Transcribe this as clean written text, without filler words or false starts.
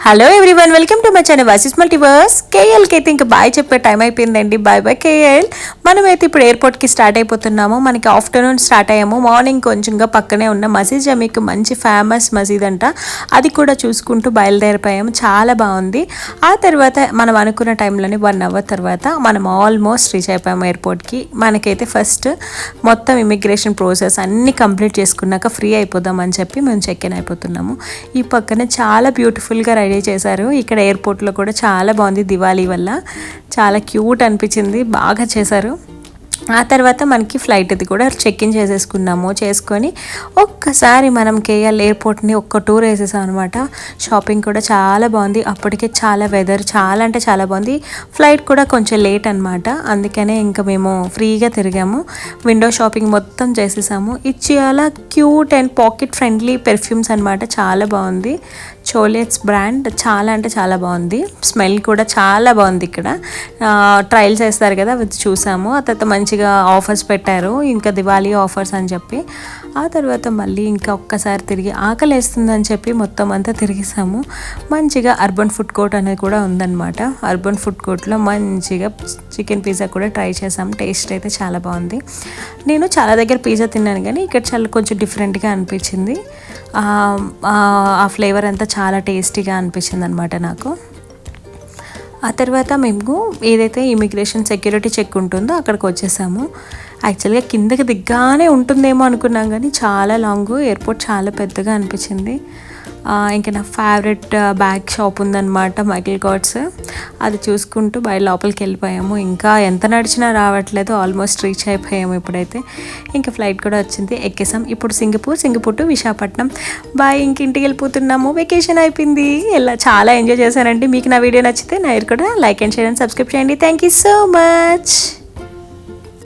Hello everyone, welcome to my channel వాసిస్ multiverse. కేఎల్కి అయితే ఇంకా బాయ్ చెప్పే టైం అయిపోయిందండి. Bye bye KL. మనమైతే ఇప్పుడు ఎయిర్పోర్ట్కి స్టార్ట్ అయిపోతున్నాము. మనకి ఆఫ్టర్నూన్ స్టార్ట్ అయ్యాము. మార్నింగ్ కొంచెంగా పక్కనే ఉన్న మసీద్ జమీక్ మంచి ఫేమస్ మసీద్ అంట, అది కూడా చూసుకుంటూ బయలుదేరిపోయాము. చాలా బాగుంది. ఆ తర్వాత మనం అనుకున్న టైంలోనే 1 అవర్ తర్వాత మనం ఆల్మోస్ట్ రీచ్ అయిపోయాము ఎయిర్పోర్ట్కి. మనకైతే ఫస్ట్ మొత్తం ఇమిగ్రేషన్ ప్రాసెస్ అన్నీ కంప్లీట్ చేసుకున్నాక ఫ్రీ అయిపోదాం అని చెప్పి మేము చెక్ ఇన్ అయిపోతున్నాము. ఈ పక్కన చాలా బ్యూటిఫుల్గా రెడీ చేశారు. ఇక్కడ ఎయిర్పోర్ట్లో కూడా చాలా బాగుంది. దివాళీ వల్ల చాలా క్యూట్ అనిపించింది, బాగా చేశారు. ఆ తర్వాత మనకి ఫ్లైట్ ఇది కూడా చెక్ ఇన్ చేసుకొని ఒక్కసారి మనం కేఎల్ ఎయిర్పోర్ట్ని ఒక్క టూర్ వేసేసాం అనమాట. షాపింగ్ కూడా చాలా బాగుంది. అప్పటికే చాలా వెదర్ చాలా అంటే చాలా బాగుంది. ఫ్లైట్ కూడా కొంచెం లేట్ అనమాట, అందుకనే ఇంకా మేము ఫ్రీగా తిరిగాము. విండో షాపింగ్ మొత్తం చేసేసాము. ఇది చాలా cute and pocket friendly perfumes అనమాట. చాలా బాగుంది. చోలియట్స్ బ్రాండ్ చాలా అంటే చాలా బాగుంది. స్మెల్ కూడా చాలా బాగుంది. ఇక్కడ ట్రయల్స్ వేస్తారు కదా, అవి చూసాము. ఆ తర్వాత మంచిగా ఆఫర్స్ పెట్టారు, ఇంకా దివాళీ ఆఫర్స్ అని చెప్పి. ఆ తర్వాత మళ్ళీ ఇంకా ఒక్కసారి తిరిగి ఆకలి వేస్తుందని చెప్పి మొత్తం అంతా తిరిగేసాము. మంచిగా అర్బన్ ఫుడ్ కోర్ట్ అనేది కూడా ఉందన్నమాట. అర్బన్ ఫుడ్ కోర్ట్లో మంచిగా చికెన్ పిజ్జా కూడా ట్రై చేసాము. టేస్ట్ అయితే చాలా బాగుంది. నేను చాలా దగ్గర పిజ్జా తిన్నాను కానీ ఇక్కడ చాలా కొంచెం డిఫరెంట్గా అనిపించింది. ఆ ఫ్లేవర్ అంతా చాలా టేస్టీగా అనిపించింది అనమాట నాకు. ఆ తర్వాత మేము ఏదైతే ఇమిగ్రేషన్ సెక్యూరిటీ చెక్ ఉంటుందో అక్కడికి వచ్చేసాము. యాక్చువల్గా కిందకి దిగ్గానే ఉంటుందేమో అనుకున్నాం కానీ చాలా లాంగ్, ఎయిర్పోర్ట్ చాలా పెద్దగా అనిపించింది. ఇంకా నా ఫేవరెట్ బ్యాగ్ షాప్ ఉందన్నమాట, మైకిల్ కార్డ్స్. అది చూసుకుంటూ బయట లోపలికి వెళ్ళిపోయాము. ఇంకా ఎంత నడిచినా రావట్లేదు, ఆల్మోస్ట్ రీచ్ అయిపోయాము. ఇప్పుడైతే ఇంకా ఫ్లైట్ కూడా వచ్చింది, ఎక్కేసాం. ఇప్పుడు సింగపూర్ టు విశాఖపట్నం. బాయ్, ఇంక ఇంటికి వెళ్ళిపోతున్నాము. వెకేషన్ అయిపోయింది. చాలా ఎంజాయ్ చేశానండి. మీకు నా వీడియో నచ్చితే నా కూడా like and share and subscribe చేయండి. Thank you so much.